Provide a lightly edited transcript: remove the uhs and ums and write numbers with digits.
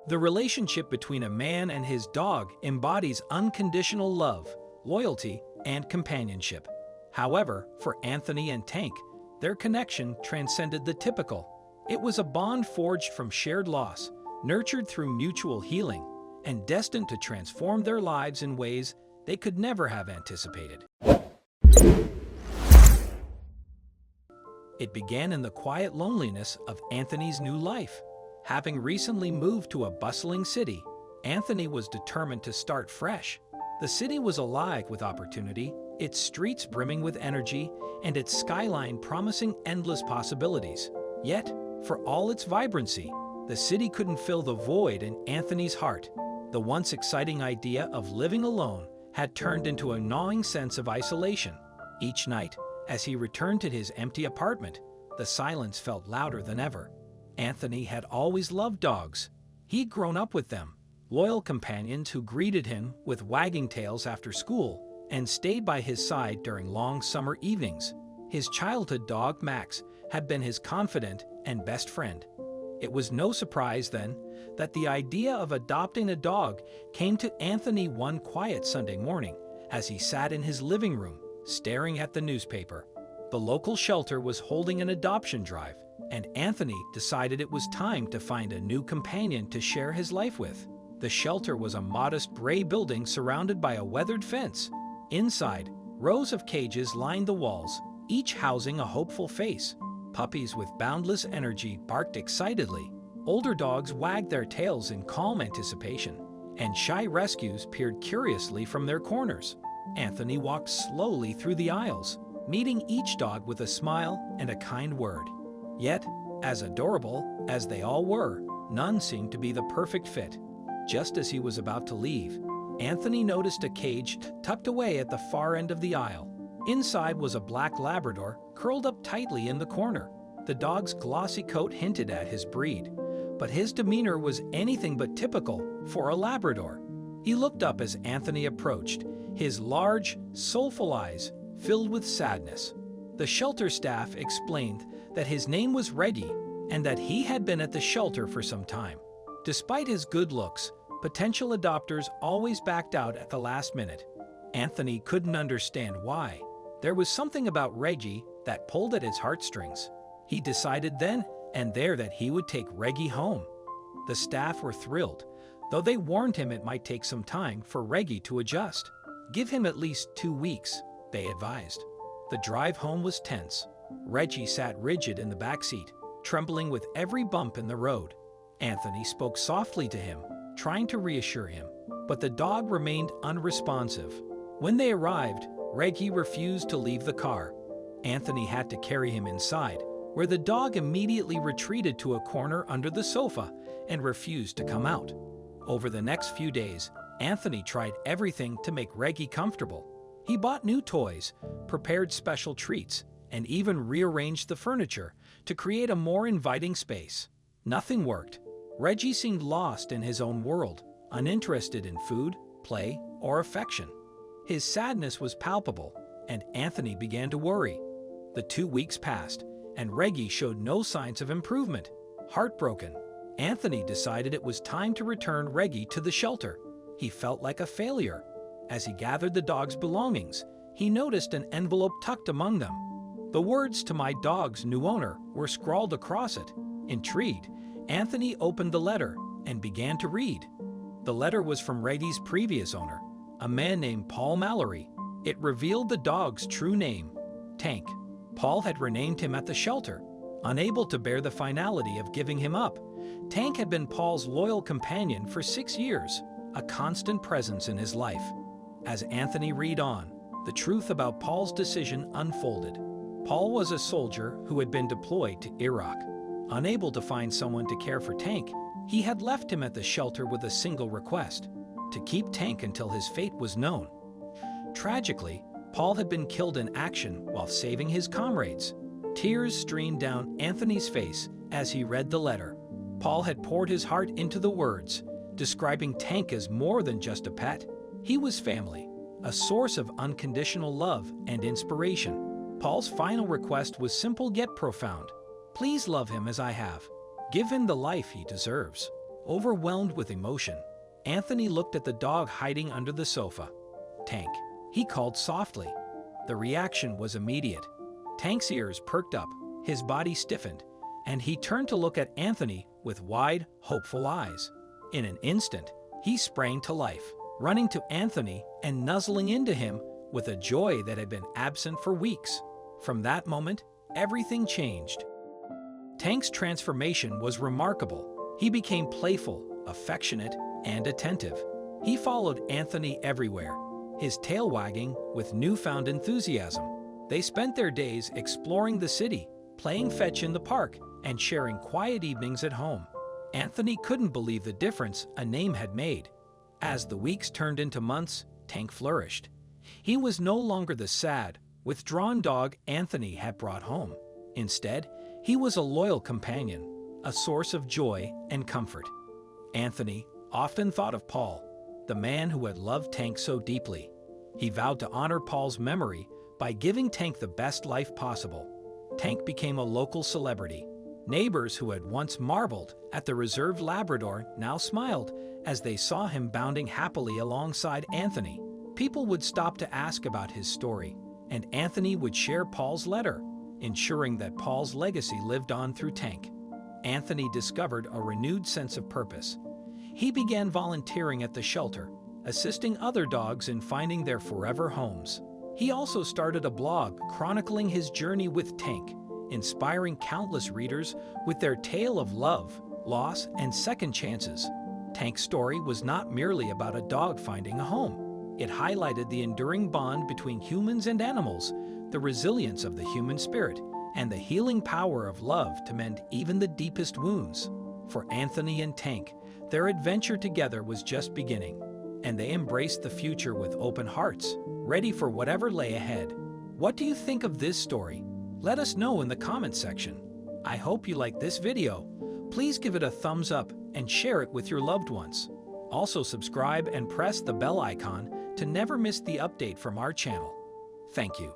The relationship between a man and his dog embodies unconditional love, loyalty, and companionship. However, for Anthony and Tank, their connection transcended the typical. It was a bond forged from shared loss, nurtured through mutual healing, and destined to transform their lives in ways they could never have anticipated. It began in the quiet loneliness of Anthony's new life. Having recently moved to a bustling city, Anthony was determined to start fresh. The city was alive with opportunity, its streets brimming with energy, and its skyline promising endless possibilities. Yet, for all its vibrancy, the city couldn't fill the void in Anthony's heart. The once exciting idea of living alone had turned into a gnawing sense of isolation. Each night, as he returned to his empty apartment, the silence felt louder than ever. Anthony had always loved dogs. He'd grown up with them, loyal companions who greeted him with wagging tails after school and stayed by his side during long summer evenings. His childhood dog, Max, had been his confidant and best friend. It was no surprise, then, that the idea of adopting a dog came to Anthony one quiet Sunday morning as he sat in his living room, staring at the newspaper. The local shelter was holding an adoption drive, and Anthony decided it was time to find a new companion to share his life with. The shelter was a modest gray building surrounded by a weathered fence. Inside, rows of cages lined the walls, each housing a hopeful face. Puppies with boundless energy barked excitedly. Older dogs wagged their tails in calm anticipation, and shy rescues peered curiously from their corners. Anthony walked slowly through the aisles, meeting each dog with a smile and a kind word. Yet, as adorable as they all were, none seemed to be the perfect fit. Just as he was about to leave, Anthony noticed a cage tucked away at the far end of the aisle. Inside was a black Labrador curled up tightly in the corner. The dog's glossy coat hinted at his breed, but his demeanor was anything but typical for a Labrador. He looked up as Anthony approached, his large, soulful eyes filled with sadness. The shelter staff explained that his name was Reggie and that he had been at the shelter for some time. Despite his good looks, potential adopters always backed out at the last minute. Anthony couldn't understand why. There was something about Reggie that pulled at his heartstrings. He decided then and there that he would take Reggie home. The staff were thrilled, though they warned him it might take some time for Reggie to adjust. Give him at least 2 weeks, they advised. The drive home was tense. Reggie sat rigid in the back seat, trembling with every bump in the road. Anthony spoke softly to him, trying to reassure him, but the dog remained unresponsive. When they arrived, Reggie refused to leave the car. Anthony had to carry him inside, where the dog immediately retreated to a corner under the sofa and refused to come out. Over the next few days, Anthony tried everything to make Reggie comfortable. He bought new toys, prepared special treats, and even rearranged the furniture to create a more inviting space. Nothing worked. Reggie seemed lost in his own world, uninterested in food, play, or affection. His sadness was palpable, and Anthony began to worry. The 2 weeks passed, and Reggie showed no signs of improvement. Heartbroken, Anthony decided it was time to return Reggie to the shelter. He felt like a failure. As he gathered the dog's belongings, he noticed an envelope tucked among them. The words "to my dog's new owner" were scrawled across it. Intrigued, Anthony opened the letter and began to read. The letter was from Reggie's previous owner, a man named Paul Mallory. It revealed the dog's true name, Tank. Paul had renamed him at the shelter. Unable to bear the finality of giving him up, Tank had been Paul's loyal companion for 6 years, a constant presence in his life. As Anthony read on, the truth about Paul's decision unfolded. Paul was a soldier who had been deployed to Iraq. Unable to find someone to care for Tank, he had left him at the shelter with a single request: to keep Tank until his fate was known. Tragically, Paul had been killed in action while saving his comrades. Tears streamed down Anthony's face as he read the letter. Paul had poured his heart into the words, describing Tank as more than just a pet. He was family, a source of unconditional love and inspiration. Paul's final request was simple yet profound. Please love him as I have. Give him the life he deserves. Overwhelmed with emotion, Anthony looked at the dog hiding under the sofa. "Tank," he called softly. The reaction was immediate. Tank's ears perked up, his body stiffened, and he turned to look at Anthony with wide, hopeful eyes. In an instant, he sprang to life, running to Anthony and nuzzling into him with a joy that had been absent for weeks. From that moment, everything changed. Tank's transformation was remarkable. He became playful, affectionate, and attentive. He followed Anthony everywhere, his tail wagging with newfound enthusiasm. They spent their days exploring the city, playing fetch in the park, and sharing quiet evenings at home. Anthony couldn't believe the difference a name had made. As the weeks turned into months, Tank flourished. He was no longer the sad, withdrawn dog Anthony had brought home. Instead, he was a loyal companion, a source of joy and comfort. Anthony often thought of Paul, the man who had loved Tank so deeply. He vowed to honor Paul's memory by giving Tank the best life possible. Tank became a local celebrity. Neighbors who had once marveled at the reserved Labrador now smiled as they saw him bounding happily alongside Anthony. People would stop to ask about his story, and Anthony would share Paul's letter, ensuring that Paul's legacy lived on through Tank. Anthony discovered a renewed sense of purpose. He began volunteering at the shelter, assisting other dogs in finding their forever homes. He also started a blog chronicling his journey with Tank, inspiring countless readers with their tale of love, loss, and second chances. Tank's story was not merely about a dog finding a home. It highlighted the enduring bond between humans and animals, the resilience of the human spirit, and the healing power of love to mend even the deepest wounds. For Anthony and Tank, their adventure together was just beginning, and they embraced the future with open hearts, ready for whatever lay ahead. What do you think of this story? Let us know in the comments section. I hope you liked this video. Please give it a thumbs up and share it with your loved ones. Also subscribe and press the bell icon to never miss the update from our channel. Thank you.